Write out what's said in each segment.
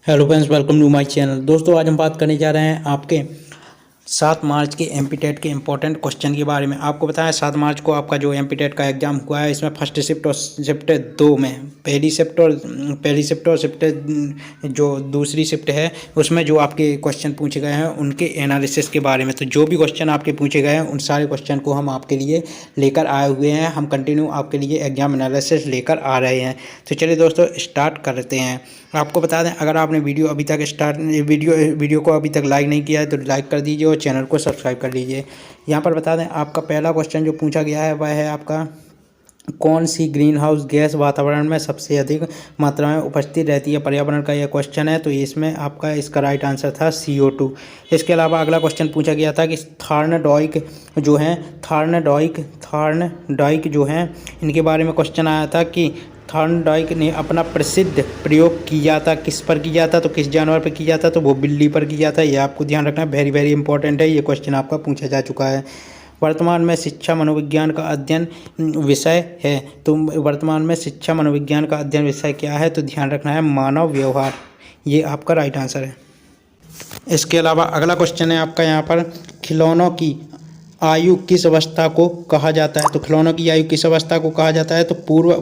Hello friends, welcome to my channel. दोस्तों, आज हम बात करने जा रहे हैं आपके 7 मार्च के एमपी टेट के इम्पोर्टेंट क्वेश्चन के बारे में। आपको बताया 7 मार्च को आपका जो एमपी टेट का एग्ज़ाम हुआ है, इसमें फर्स्ट शिफ्ट और शिफ्ट 2 में पहली शिफ्ट और शिफ्ट जो दूसरी शिफ्ट है उसमें जो आपके क्वेश्चन पूछे गए हैं उनके एनालिसिस के बारे में। तो जो भी क्वेश्चन आपके पूछे गए हैं उन सारे क्वेश्चन को हम आपके लिए लेकर आए हुए हैं। हम कंटिन्यू आपके लिए एग्जाम एनालिसिस लेकर आ रहे हैं। तो चलिए दोस्तों, स्टार्ट करते हैं। आपको बता दें, अगर आपने वीडियो को अभी तक लाइक नहीं किया है तो लाइक कर दीजिए और चैनल को सब्सक्राइब कर लीजिए। यहाँ पर बता दें, आपका पहला क्वेश्चन जो पूछा गया है वह है आपका, कौन सी ग्रीन हाउस गैस वातावरण में सबसे अधिक मात्रा में उपस्थित रहती है। पर्यावरण का यह क्वेश्चन है, तो इसमें आपका इसका राइट आंसर था CO2। इसके अलावा अगला क्वेश्चन पूछा गया था कि थार्नडाइक जो हैं इनके बारे में क्वेश्चन आया था कि थॉर्नडाइक ने अपना प्रसिद्ध प्रयोग किया था, किस पर किया था, तो किस जानवर पर किया था, तो वो बिल्ली पर किया था। ये आपको ध्यान रखना, वेरी वेरी इंपॉर्टेंट है। ये क्वेश्चन आपका पूछा जा चुका है। वर्तमान में शिक्षा मनोविज्ञान का अध्ययन विषय है, तो वर्तमान में शिक्षा मनोविज्ञान का अध्ययन विषय क्या है, तो ध्यान रखना है मानव व्यवहार। ये आपका राइट आंसर है। इसके अलावा अगला क्वेश्चन है आपका यहाँ पर, खिलौनों की आयु किस अवस्था को कहा जाता है। तो खिलौनों की आयु किस अवस्था को कहा जाता है, तो पूर्व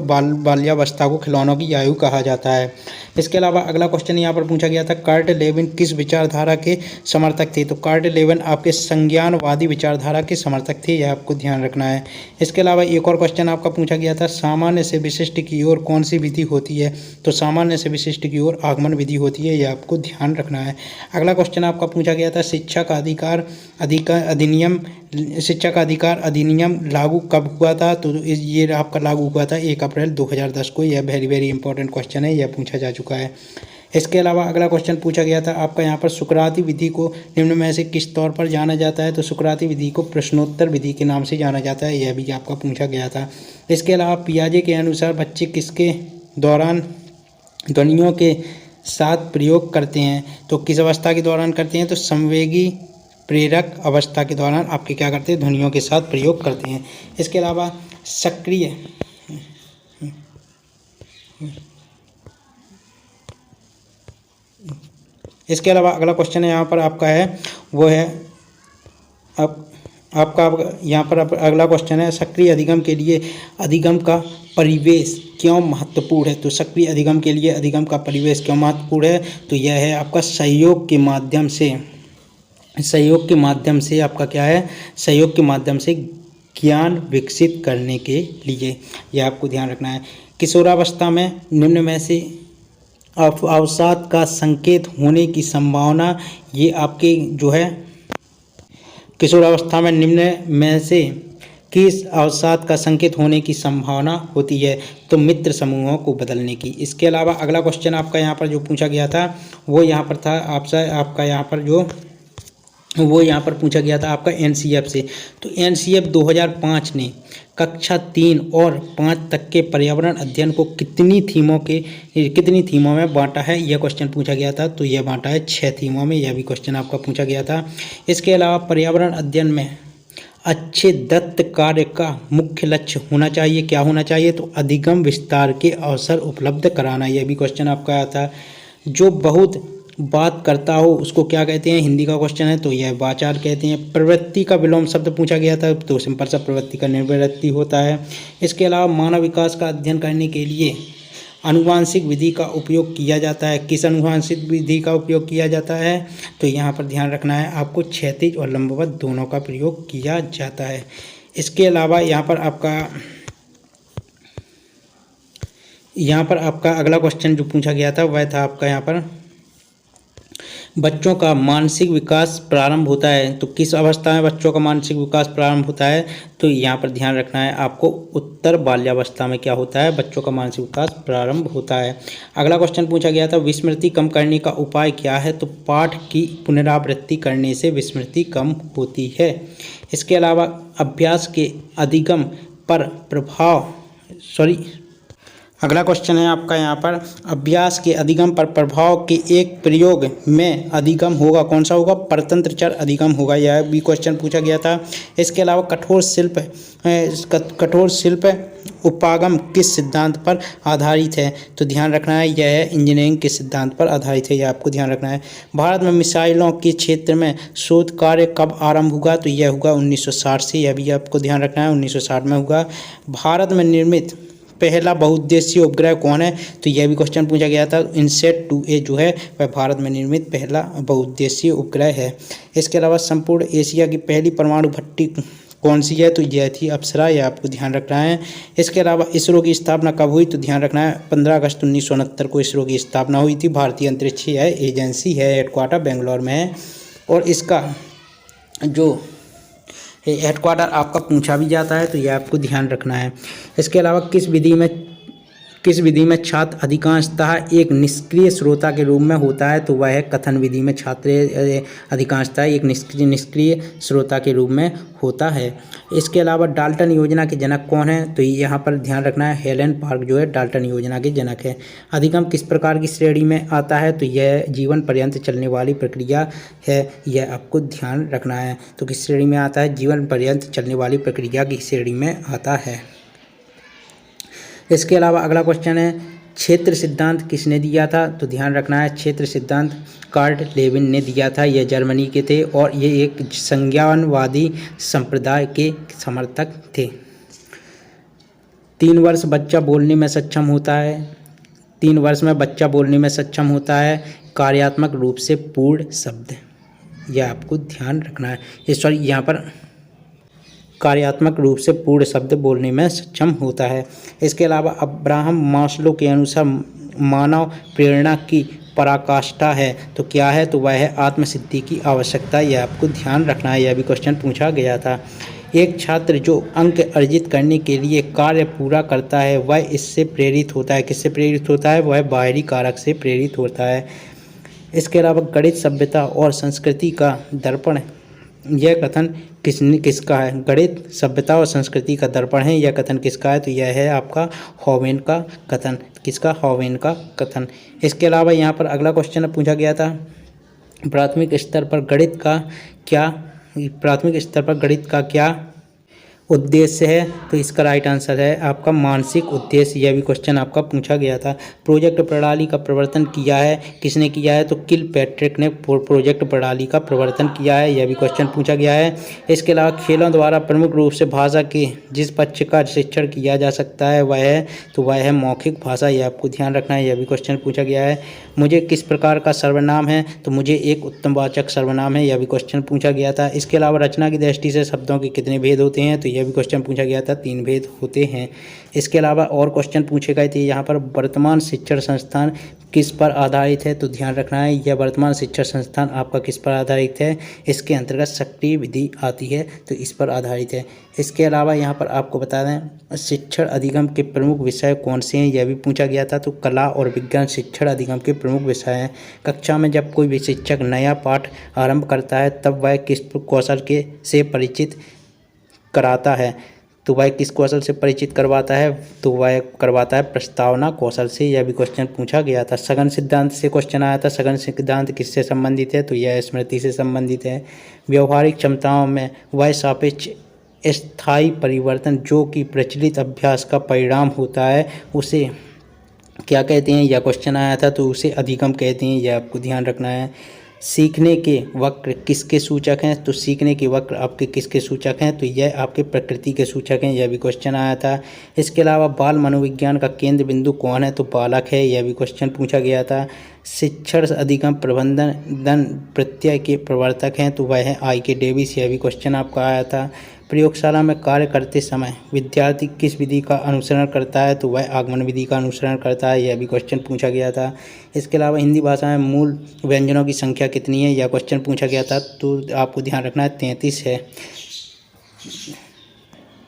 बाल्यावस्था को खिलौनों की आयु कहा जाता है। इसके अलावा अगला क्वेश्चन यहाँ पर पूछा गया था, कर्ट लेविन किस विचारधारा के समर्थक थे। तो कर्ट लेविन आपके संज्ञानवादी विचारधारा के समर्थक थे। यह आपको ध्यान रखना है। इसके अलावा एक और क्वेश्चन आपका पूछा गया था, सामान्य से विशिष्ट की ओर कौन सी विधि होती है। तो सामान्य से विशिष्ट की ओर आगमन विधि होती है। यह आपको ध्यान रखना है। अगला क्वेश्चन आपका पूछा गया था, शिक्षा का अधिकार अधिनियम लागू कब हुआ था। तो ये आपका लागू हुआ था 1 अप्रैल 2010 को। यह वेरी वेरी इंपॉर्टेंट क्वेश्चन है, यह पूछा जा चुका है। इसके अलावा अगला क्वेश्चन पूछा गया था आपका यहाँ पर, सुकराती विधि को निम्न में से किस तौर पर जाना जाता है। तो सुकराती विधि को प्रश्नोत्तर विधि के नाम से जाना जाता है। यह भी आपका पूछा गया था। इसके अलावा पियाजे के अनुसार बच्चे किसके दौरान ध्वनियों के साथ प्रयोग करते हैं। तो किस अवस्था के दौरान करते हैं, तो संवेगी प्रेरक अवस्था के दौरान आपके क्या करते हैं, ध्वनियों के साथ प्रयोग करते हैं। इसके अलावा सक्रिय इसके अलावा अगला क्वेश्चन है यहाँ पर आपका है, वो है आपका यहाँ पर अगला क्वेश्चन है, सक्रिय अधिगम के लिए अधिगम का परिवेश क्यों महत्वपूर्ण है। तो सक्रिय अधिगम के लिए अधिगम का परिवेश क्यों महत्वपूर्ण है, तो यह है आपका सहयोग के माध्यम से आपका क्या है, सहयोग के माध्यम से ज्ञान विकसित करने के लिए। यह आपको ध्यान रखना है। किशोरावस्था में निम्न में से अवसाद का संकेत होने की संभावना, ये आपके जो है, किशोरावस्था में निम्न में से किस अवसाद का संकेत होने की संभावना होती है, तो मित्र समूहों को बदलने की। इसके अलावा अगला क्वेश्चन आपका यहाँ पर जो पूछा गया था वो यहाँ पर था यहाँ पर पूछा गया था आपका NCF से। तो NCF 2005 ने कक्षा 3 और 5 तक के पर्यावरण अध्ययन को कितनी थीमों में बांटा है, यह क्वेश्चन पूछा गया था। तो यह बांटा है 6 थीमों में। यह भी क्वेश्चन आपका पूछा गया था। इसके अलावा पर्यावरण अध्ययन में अच्छे दत्त कार्य का मुख्य लक्ष्य होना चाहिए, क्या होना चाहिए, तो अधिगम विस्तार के अवसर उपलब्ध कराना। यह भी क्वेश्चन आपका आया था। जो बहुत बात करता हो उसको क्या कहते हैं, हिंदी का क्वेश्चन है, तो यह वाचार कहते हैं। प्रवृत्ति का विलोम शब्द पूछा गया था, तो सिंपल सा प्रवृत्ति का निवृत्ति होता है। इसके अलावा मानव विकास का अध्ययन करने के लिए आनुवांशिक विधि का उपयोग किया जाता है। किस आनुवांशिक विधि का उपयोग किया जाता है, तो यहाँ पर ध्यान रखना है आपको, क्षैतिज और लंबवत दोनों का प्रयोग किया जाता है। इसके अलावा यहाँ पर आपका अगला क्वेश्चन जो पूछा गया था वह था आपका यहाँ पर, बच्चों का मानसिक विकास प्रारंभ होता है। तो किस अवस्था में बच्चों का मानसिक विकास प्रारंभ होता है, तो यहाँ पर ध्यान रखना है आपको, उत्तर बाल्यावस्था में क्या होता है, बच्चों का मानसिक विकास प्रारंभ होता है। अगला क्वेश्चन पूछा गया था, विस्मृति कम करने का उपाय क्या है। तो पाठ की पुनरावृत्ति करने से विस्मृति कम होती है। इसके अलावा अगला क्वेश्चन है आपका यहाँ पर, अभ्यास के अधिगम पर प्रभाव के एक प्रयोग में अधिगम होगा, कौन सा होगा? परतंत्र चर अधिगम होगा, यह भी क्वेश्चन पूछा गया था। इसके अलावा कठोर शिल्प उपागम किस सिद्धांत पर आधारित है? तो ध्यान रखना है यह इंजीनियरिंग के सिद्धांत पर आधारित है, यह आपको ध्यान रखना है। भारत में मिसाइलों के क्षेत्र में शोध कार्य कब आरंभ हुआ? तो यह हुआ 1960 से, यह भी आपको ध्यान रखना है 1960 में हुआ। भारत में निर्मित पहला बहुउद्देशीय उपग्रह कौन है? तो यह भी क्वेश्चन पूछा गया था। इनसेट 2A जो है वह भारत में निर्मित पहला बहुउद्देशीय उपग्रह है। इसके अलावा संपूर्ण एशिया की पहली परमाणु भट्टी कौन सी है? तो यह थी अप्सरा, यह आपको ध्यान रखना है। इसके अलावा इसरो की स्थापना कब हुई? तो ध्यान रखना है 15 अगस्त 1969 को इसरो की स्थापना हुई थी। भारतीय अंतरिक्ष एजेंसी है, हेडक्वार्टर बेंगलोर में है और इसका जो हेडक्वार्टर आपका पूछा भी जाता है, तो यह आपको ध्यान रखना है। इसके अलावा किस विधि में छात्र अधिकांशतः एक निष्क्रिय श्रोता के रूप में होता है? तो वह है कथन विधि में छात्र अधिकांशतः एक निष्क्रिय श्रोता के रूप में होता है। इसके अलावा डाल्टन योजना के जनक कौन है? तो यहाँ पर ध्यान रखना है हेलन पार्क जो है डाल्टन योजना के जनक है। अधिगम किस प्रकार की श्रेणी में आता है? तो यह जीवन पर्यंत चलने वाली प्रक्रिया है, यह आपको ध्यान रखना है। तो किस श्रेणी में आता है? जीवन पर्यंत चलने वाली प्रक्रिया की श्रेणी में आता है। इसके अलावा अगला क्वेश्चन है, क्षेत्र सिद्धांत किसने दिया था? तो ध्यान रखना है क्षेत्र सिद्धांत कार्ल लेविन ने दिया था, यह जर्मनी के थे और ये एक संज्ञानवादी संप्रदाय के समर्थक थे। 3 वर्ष बच्चा बोलने में सक्षम होता है, 3 वर्ष में बच्चा बोलने में सक्षम होता है कार्यात्मक रूप से पूर्ण शब्द, यह आपको ध्यान रखना है। सॉरी, यहाँ पर कार्यात्मक रूप से पूर्ण शब्द बोलने में सक्षम होता है। इसके अलावा अब्राहम मास्लो के अनुसार मानव प्रेरणा की पराकाष्ठा है, तो क्या है? तो वह है आत्मसिद्धि की आवश्यकता, यह आपको ध्यान रखना है, यह भी क्वेश्चन पूछा गया था। एक छात्र जो अंक अर्जित करने के लिए कार्य पूरा करता है वह इससे प्रेरित होता है, किससे प्रेरित होता है? वह बाहरी कारक से प्रेरित होता है। इसके अलावा गणित सभ्यता और संस्कृति का दर्पण, यह कथन किसका है? गणित सभ्यता और संस्कृति का दर्पण है, यह कथन किसका है? तो यह है आपका हॉवेन का कथन, किसका? हॉवेन का कथन। इसके अलावा यहाँ पर अगला क्वेश्चन पूछा गया था, प्राथमिक स्तर पर गणित का क्या उद्देश्य है? तो इसका राइट आंसर है आपका मानसिक उद्देश्य, यह भी क्वेश्चन आपका पूछा गया था। प्रोजेक्ट प्रणाली का प्रवर्तन किया है, किसने किया है? तो किल पैट्रिक ने प्रोजेक्ट प्रणाली का प्रवर्तन किया है, यह भी क्वेश्चन पूछा गया है। इसके अलावा खेलों द्वारा प्रमुख रूप से भाषा के जिस पक्ष का शिक्षण किया जा सकता है वह है, तो वह है मौखिक भाषा, यह आपको ध्यान रखना है, यह भी क्वेश्चन पूछा गया है। मुझे किस प्रकार का सर्वनाम है? तो मुझे एक उत्तमवाचक सर्वनाम है, यह भी क्वेश्चन पूछा गया था। इसके अलावा रचना की दृष्टि से शब्दों के कितने भेद होते हैं? तो यह भी क्वेश्चन पूछा गया था, 3 भेद होते हैं। इसके अलावा और क्वेश्चन पूछे गए थे यहाँ पर, वर्तमान शिक्षण संस्थान किस पर आधारित है? तो ध्यान रखना है यह वर्तमान शिक्षण संस्थान आपका किस पर आधारित है? इसके अंतर्गत सक्रिय विधि आती है, तो इस पर आधारित है। इसके अलावा यहाँ पर आपको बता दें शिक्षण अधिगम के प्रमुख विषय कौन से हैं, यह भी पूछा गया था। तो कला और विज्ञान शिक्षण अधिगम के प्रमुख विषय हैं। कक्षा में जब कोई भी शिक्षक नया पाठ आरंभ करता है तब वह किस कौशल से परिचित कराता है? तो वह किस कौशल से परिचित करवाता है? तो वह करवाता है प्रस्तावना कौशल से, यह भी क्वेश्चन पूछा गया था। सघन सिद्धांत से क्वेश्चन आया था, सघन सिद्धांत किससे संबंधित है? तो यह स्मृति से संबंधित है। व्यवहारिक क्षमताओं में वह सापेक्ष स्थायी परिवर्तन जो कि प्रचलित अभ्यास का परिणाम होता है उसे क्या कहते हैं? यह क्वेश्चन आया था, तो उसे अधिगम कहते हैं, यह आपको ध्यान रखना है। सीखने के वक्र किसके सूचक हैं? तो सीखने के वक्र आपके किसके सूचक हैं? तो यह आपके प्रकृति के सूचक हैं, यह भी क्वेश्चन आया था। इसके अलावा बाल मनोविज्ञान का केंद्र बिंदु कौन है? तो बालक है, यह भी क्वेश्चन पूछा गया था। शिक्षण अधिगम प्रबंधन प्रत्यय के प्रवर्तक हैं, तो वह है I.K. डेविस, यह भी क्वेश्चन आपका आया था। प्रयोगशाला में कार्य करते समय विद्यार्थी किस विधि का अनुसरण करता है? तो वह आगमन विधि का अनुसरण करता है, यह भी क्वेश्चन पूछा गया था। इसके अलावा हिंदी भाषा में मूल व्यंजनों की संख्या कितनी है? यह क्वेश्चन पूछा गया था, तो आपको ध्यान रखना है 33 है।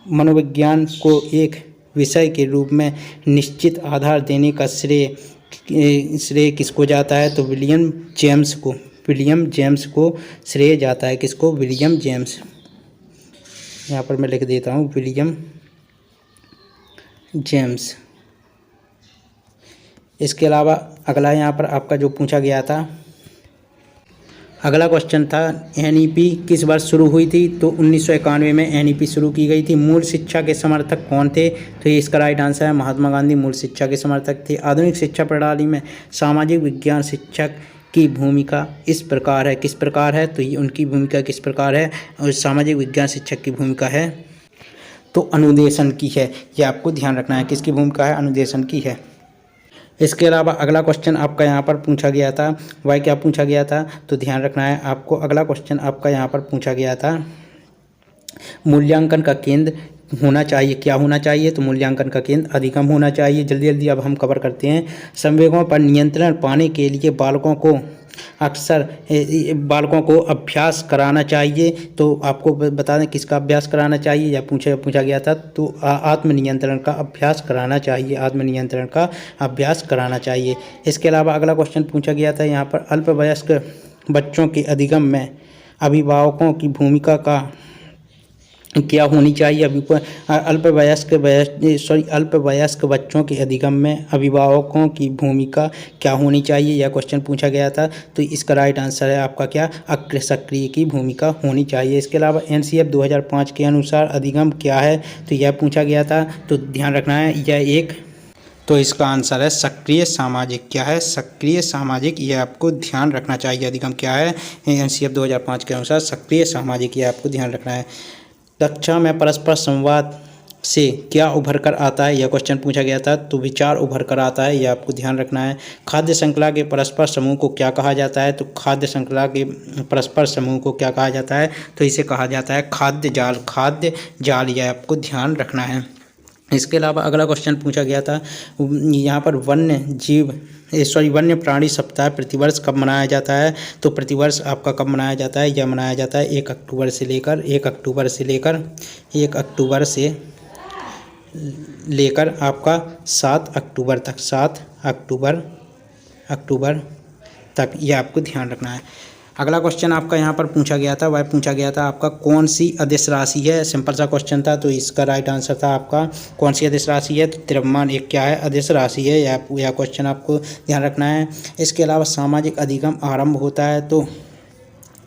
मनोविज्ञान को एक विषय के रूप में निश्चित आधार देने का श्रेय किसको जाता है? तो विलियम जेम्स को श्रेय जाता है, किसको? William James. यहाँ पर मैं लिख देता हूँ विलियम जेम्स। इसके अलावा अगला यहाँ पर आपका जो पूछा गया था, अगला क्वेश्चन था एनईपी किस वर्ष शुरू हुई थी? तो 1991 में एनईपी शुरू की गई थी। मूल शिक्षा के समर्थक कौन थे? तो ये इसका राइट आंसर है महात्मा गांधी मूल शिक्षा के समर्थक थे। आधुनिक शिक्षा प्रणाली में सामाजिक विज्ञान शिक्षक की भूमिका इस प्रकार है, किस प्रकार है? तो ये उनकी भूमिका किस प्रकार है? और सामाजिक विज्ञान शिक्षक की भूमिका है तो अनुदेशन की है। ये आपको ध्यान रखना है, किसकी भूमिका है? अनुदेशन की है। इसके अलावा अगला क्वेश्चन आपका यहाँ पर पूछा गया था, वह क्या पूछा गया था? तो ध्यान रखना है आपको। अगला क्वेश्चन आपका यहाँ पर पूछा गया था, मूल्यांकन का केंद्र होना चाहिए, क्या होना चाहिए? तो मूल्यांकन का केंद्र अधिगम होना चाहिए। जल्दी जल्दी अब हम कवर करते हैं। संवेगों पर नियंत्रण पाने के लिए बालकों को अभ्यास कराना चाहिए। तो आपको बता दें किसका अभ्यास कराना चाहिए, या पूछा गया था। तो आत्मनियंत्रण का अभ्यास कराना चाहिए, आत्मनियंत्रण का अभ्यास कराना चाहिए। इसके अलावा अगला क्वेश्चन पूछा गया था यहाँ पर, अल्पवयस्क बच्चों के अधिगम में अभिभावकों की भूमिका का क्या होनी चाहिए? अल्पवयस्क बच्चों के अधिगम में अभिभावकों की भूमिका क्या होनी चाहिए? यह क्वेश्चन पूछा गया था। तो इसका राइट आंसर है आपका क्या? सक्रिय की भूमिका होनी चाहिए। इसके अलावा एनसीएफ 2005 के अनुसार अधिगम क्या है? तो यह पूछा गया था। तो ध्यान रखना है तो इसका आंसर है सक्रिय सामाजिक। क्या है? सक्रिय सामाजिक। ये आपको ध्यान रखना चाहिए। अधिगम क्या है? एनसीएफ 2005 के अनुसार सक्रिय सामाजिक। ये आपको ध्यान रखना है। कक्षा में परस्पर संवाद से क्या उभर कर आता है? यह क्वेश्चन पूछा गया था। तो विचार उभर कर आता है, यह आपको ध्यान रखना है। खाद्य श्रृंखला के परस्पर समूह को क्या कहा जाता है? तो खाद्य श्रृंखला के परस्पर समूह को क्या कहा जाता है? तो इसे कहा जाता है खाद्य जाल। खाद्य जाल, यह आपको ध्यान रखना है। इसके अलावा अगला क्वेश्चन पूछा गया था यहाँ पर, वन्य प्राणी सप्ताह प्रतिवर्ष कब मनाया जाता है? तो प्रतिवर्ष आपका कब मनाया जाता है? यह मनाया जाता है 1 अक्टूबर से लेकर आपका 7 अक्टूबर तक, 7 अक्टूबर तक। यह आपको ध्यान रखना है। अगला क्वेश्चन आपका यहाँ पर पूछा गया था, वह पूछा गया था आपका कौन सी अदिश राशि है? सिंपल सा क्वेश्चन था। तो इसका राइट आंसर था आपका कौन सी अदिश राशि है? तो द्रव्यमान एक क्या है? अदिश राशि है। यह क्वेश्चन आपको ध्यान रखना है। इसके अलावा सामाजिक अधिगम आरंभ होता है, तो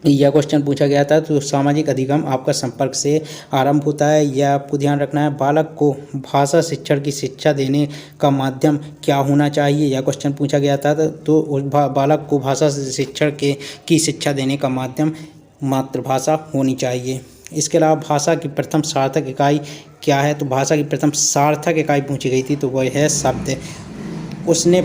यह क्वेश्चन पूछा गया था। तो सामाजिक अधिगम आपका संपर्क से आरंभ होता है, यह आपको ध्यान रखना है। बालक को भाषा शिक्षण की शिक्षा देने का माध्यम क्या होना चाहिए? यह क्वेश्चन पूछा गया था। तो उस बालक को भाषा शिक्षण की शिक्षा देने का माध्यम मातृभाषा होनी चाहिए। इसके अलावा भाषा की प्रथम सार्थक इकाई क्या है? तो भाषा की प्रथम सार्थक इकाई पूछी गई थी, तो वह है शब्द। उसने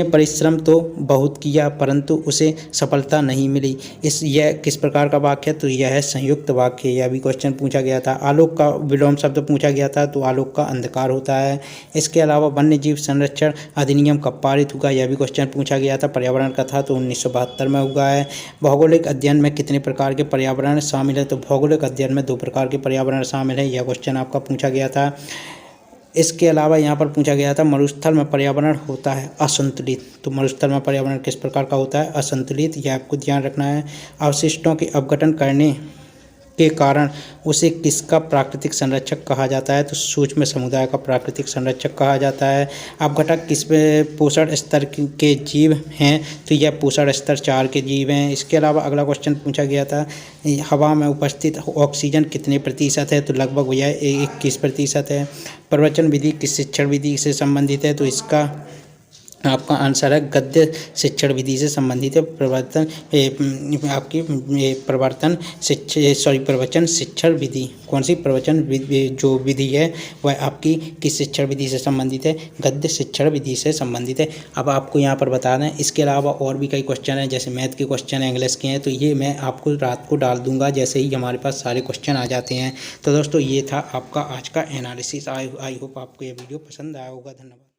परिश्रम तो बहुत किया परंतु उसे सफलता नहीं मिली। यह किस प्रकार का वाक्य है? तो यह है संयुक्त वाक्य। यह भी क्वेश्चन पूछा गया था। आलोक का विलोम शब्द पूछा गया था, तो आलोक का अंधकार होता है। इसके अलावा वन्य जीव संरक्षण अधिनियम कब पारित हुआ? यह भी क्वेश्चन पूछा गया था। पर्यावरण का था, तो 1972 में हुआ है। भौगोलिक अध्ययन में कितने प्रकार के पर्यावरण शामिल है? तो भौगोलिक अध्ययन में 2 प्रकार के पर्यावरण शामिल है। यह क्वेश्चन आपका पूछा गया था। इसके अलावा यहाँ पर पूछा गया था, मरुस्थल में पर्यावरण होता है असंतुलित। तो मरुस्थल में पर्यावरण किस प्रकार का होता है? असंतुलित। यह आपको ध्यान रखना है। अवशिष्टों के अपघटन करने के कारण उसे किसका प्राकृतिक संरक्षक कहा जाता है? तो सूक्ष्म समुदाय का प्राकृतिक संरक्षक कहा जाता है। अपघटक किस पोषण स्तर के जीव हैं? तो यह पोषण स्तर 4 के जीव हैं। इसके अलावा अगला क्वेश्चन पूछा गया था, हवा में उपस्थित ऑक्सीजन कितने प्रतिशत है? तो लगभग यह 21% है। प्रवचन विधि किस शिक्षण विधि से संबंधित है? तो इसका आपका आंसर है गद्य शिक्षण विधि से संबंधित है। प्रवचन शिक्षण विधि, कौन सी प्रवचन जो विधि है वह आपकी किस शिक्षण विधि से संबंधित है? गद्य शिक्षण विधि से संबंधित है। अब आपको यहाँ पर बता दें, इसके अलावा और भी कई क्वेश्चन हैं, जैसे मैथ के क्वेश्चन हैं, इंग्लिश के हैं, तो ये मैं आपको रात को डाल दूंगा जैसे ही हमारे पास सारे क्वेश्चन आ जाते हैं। तो दोस्तों ये था आपका आज का एनालिसिस। आई होप आपको ये वीडियो पसंद आया होगा। धन्यवाद।